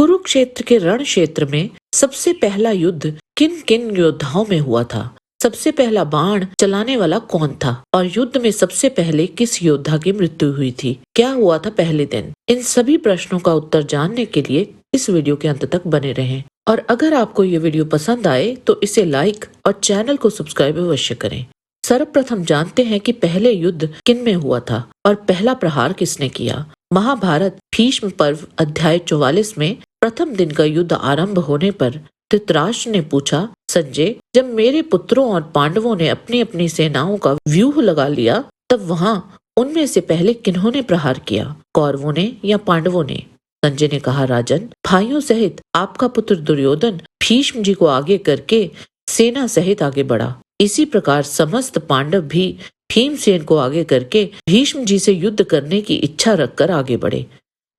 कुरुक्षेत्र के रण क्षेत्र में सबसे पहला युद्ध किन किन योद्धाओं में हुआ था? सबसे पहला बाण चलाने वाला कौन था? और युद्ध में सबसे पहले किस योद्धा की मृत्यु हुई थी? क्या हुआ था पहले दिन? इन सभी प्रश्नों का उत्तर जानने के लिए इस वीडियो के अंत तक बने रहें। और अगर आपको ये वीडियो पसंद आए तो इसे लाइक और चैनल को सब्सक्राइब अवश्य करें। सर्वप्रथम जानते हैं कि पहले युद्ध किन में हुआ था और पहला प्रहार किसने किया। महाभारत भीष्म पर्व अध्याय 44 में प्रथम दिन का युद्ध आरंभ होने पर धृतराष्ट्र ने पूछा, संजय, जब मेरे पुत्रों और पांडवों ने अपनी अपनी सेनाओं का व्यूह लगा लिया तब वहां उनमें से पहले किन्होंने प्रहार किया, कौरवों ने या पांडवों ने? संजय ने कहा, राजन, भाइयों सहित आपका पुत्र दुर्योधन भीष्म जी को आगे करके सेना सहित आगे बढ़ा। इसी प्रकार समस्त पांडव भी भीमसेन को आगे करके भीष्म जी से युद्ध करने की इच्छा रखकर आगे बढ़े।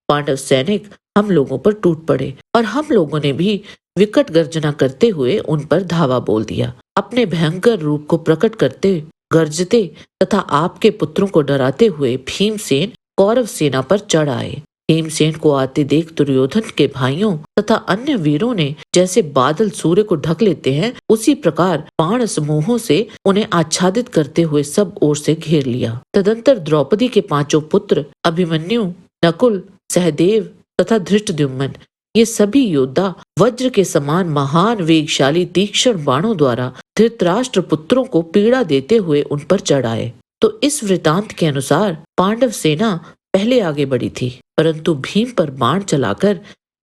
पांडव सैनिक हम लोगों पर टूट पड़े और हम लोगों ने भी विकट गर्जना करते हुए उन पर धावा बोल दिया। अपने भयंकर रूप को प्रकट करते, गर्जते तथा आपके पुत्रों को डराते हुए भीमसेन कौरव सेना पर चढ़ आए। भीमसेन को आते देख दुर्योधन के भाइयों तथा अन्य वीरों ने जैसे बादल सूर्य को ढक लेते हैं उसी प्रकार बाण समूहों से उन्हें आच्छादित करते हुए सब ओर से घेर लिया। तदंतर द्रौपदी के पांचों पुत्र अभिमन्यु, नकुल, सहदेव तथा धृष्टद्युम्न ये सभी योद्धा वज्र के समान महान वेगशाली तीक्ष्ण बाणों द्वारा धृतराष्ट्र पुत्रों को पीड़ा देते हुए उन पर चढ़ आए। तो इस वृतांत के अनुसार पांडव सेना पहले आगे बढ़ी थी, परंतु भीम पर बाण चलाकर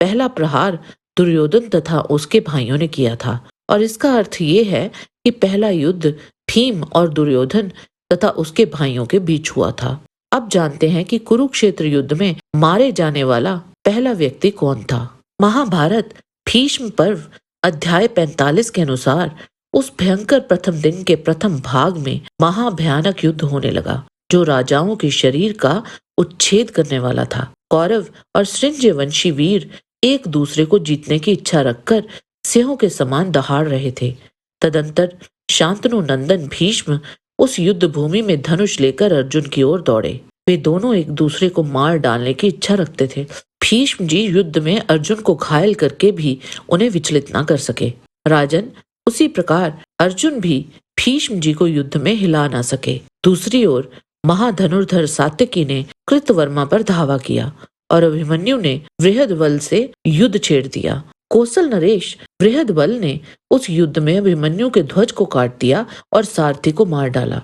पहला प्रहार दुर्योधन तथा उसके भाइयों ने किया था। और इसका अर्थ ये है कि पहला युद्ध भीम और दुर्योधन तथा उसके भाइयों के बीच हुआ था। अब जानते हैं कि कुरुक्षेत्र युद्ध में मारे जाने वाला पहला व्यक्ति कौन था। महाभारत भीष्म पर्व अध्याय 45 के अनुसार उस भयंकर प्रथम दिन के प्रथम भाग में महाभयानक युद्ध होने लगा जो राजाओं के शरीर का उच्छेद करने वाला था। कौरव और श्रृंजवंशी वीर एक दूसरे को जीतने की इच्छा रखकर सिंहों के समान दहाड़ रहे थे। तदंतर शांतनु नंदन भीष्म उस युद्ध भूमि में धनुष लेकर अर्जुन की ओर दौड़े। वे दोनों एक दूसरे को मार डालने की इच्छा रखते थे। भीष्म जी युद्ध में अर्जुन को घायल करके भी उन्हें विचलित न कर सके। राजन, उसी प्रकार अर्जुन भी भीष्म जी को युद्ध में हिला न सके। दूसरी ओर महाधनुर्धर सात्यकी ने कृतवर्मा पर धावा किया और अभिमन्यु ने बृहदबल से युद्ध छेड़ दिया। कौशल नरेश बृहदबल ने उस युद्ध में अभिमन्यु के ध्वज को काट दिया और सारथी को मार डाला।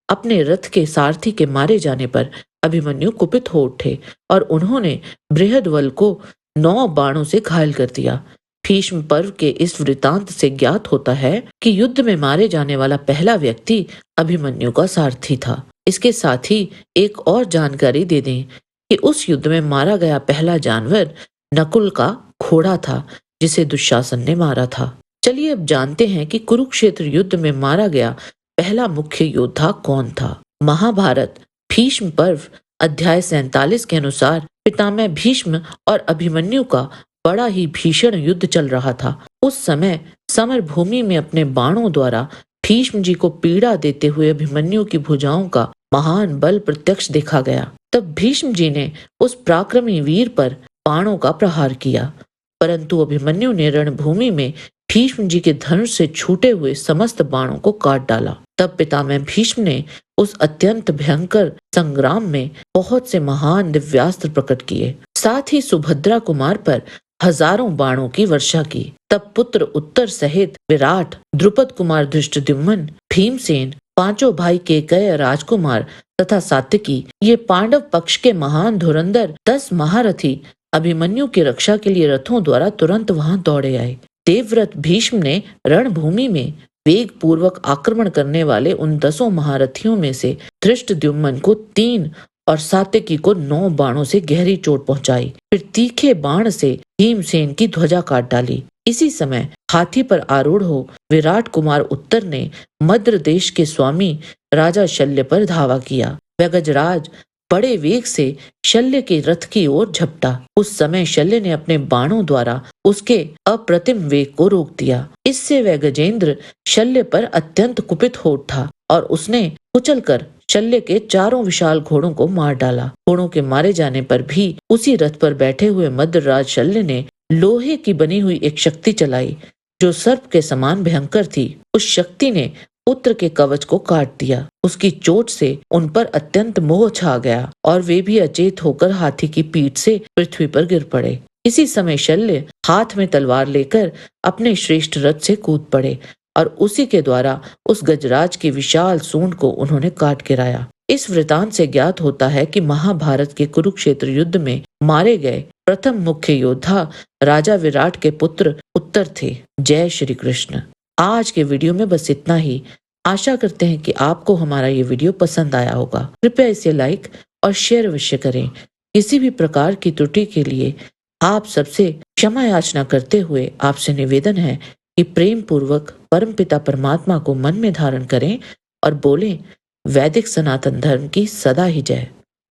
अपने रथ के सारथी के मारे जाने पर अभिमन्यु कुपित हो उठे और उन्होंने बृहदबल को 9 बाणों से घायल कर दिया। भीष्म पर्व के इस वृतांत से ज्ञात होता है कि युद्ध में मारे जाने वाला पहला व्यक्ति अभिमन्यु का सारथी था। इसके साथ ही एक और जानकारी दे दें कि उस युद्ध में मारा गया पहला जानवर नकुल का घोड़ा था जिसे दुशासन ने मारा था। चलिए अब जानते हैं कि कुरुक्षेत्र युद्ध में मारा गया पहला मुख्य योद्धा कौन था। महाभारत भीष्म पर्व अध्याय 47 के अनुसार पितामह भीष्म और अभिमन्यु का बड़ा ही भीषण युद्ध चल रहा था। उस समय समर भूमि में अपने बाणों द्वारा भीष्म जी को पीड़ा देते हुए अभिमन्यु की भुजाओं का महान बल प्रत्यक्ष देखा गया। तब भीष्म जी ने उस पराक्रमी वीर पर बाणों का प्रहार किया, परंतु अभिमन्यु ने रणभूमि में भीष्म जी के धनुष से छूटे हुए समस्त बाणों को काट डाला। तब पितामह भीष्म ने उस अत्यंत भयंकर संग्राम में बहुत से महान दिव्यास्त्र प्रकट किए, साथ ही सुभद्रा कुमार पर हजारों बाणों की वर्षा की। तब पुत्र उत्तर सहित विराट, द्रुपद कुमार धृष्टद्युम्न, भीमसेन, पांचों भाई केकय राजकुमार तथा सात्यकी ये पांडव पक्ष के महान धुरंधर 10 महारथी अभिमन्यु की रक्षा के लिए रथों द्वारा तुरंत वहां दौड़े आए। देवव्रत भीष्म ने रणभूमि में वेग पूर्वक आक्रमण करने वाले उन 10 महारथियों में से धृष्टद्युम्न को 3 और सात्यकी को 9 बाणों से गहरी चोट पहुंचाई। फिर तीखे बाण से भीमसेन की ध्वजा काट डाली। इसी समय हाथी पर आरूढ़ हो विराट कुमार उत्तर ने मद्र देश के स्वामी राजा शल्य पर धावा किया। वह गजराज बड़े वेग से शल्य के रथ की ओर झपटा। उस समय शल्य ने अपने बाणों द्वारा उसके अप्रतिम वेग को रोक दिया। इससे वह गजेंद्र शल्य पर अत्यंत कुपित हो उठा और उसने कुचलकर शल्य के 4 विशाल घोड़ों को मार डाला। घोड़ों के मारे जाने पर भी उसी रथ पर बैठे हुए मद्रराज शल्य ने लोहे की बनी हुई एक शक्ति चलाई जो सर्प के समान भयंकर थी। उस शक्ति ने पुत्र के कवच को काट दिया। उसकी चोट से उन पर अत्यंत मोह छा गया और वे भी अचेत होकर हाथी की पीठ से पृथ्वी पर गिर पड़े। इसी समय शल्य हाथ में तलवार लेकर अपने श्रेष्ठ रथ से कूद पड़े और उसी के द्वारा उस गजराज की विशाल सूंड को उन्होंने काट गिराया। इस वृतांत से ज्ञात होता है कि महाभारत के कुरुक्षेत्र युद्ध में मारे गए प्रथम मुख्य योद्धा राजा विराट के पुत्र उत्तर थे। जय श्री कृष्ण। आज के वीडियो में बस इतना ही। आशा करते हैं कि आपको हमारा ये वीडियो पसंद आया होगा। कृपया इसे लाइक और शेयर अवश्य करें। किसी भी प्रकार की त्रुटि के लिए आप सबसे क्षमा याचना करते हुए आपसे निवेदन है कि प्रेम पूर्वक परमपिता परमात्मा को मन में धारण करें और बोलें, वैदिक सनातन धर्म की सदा ही जय।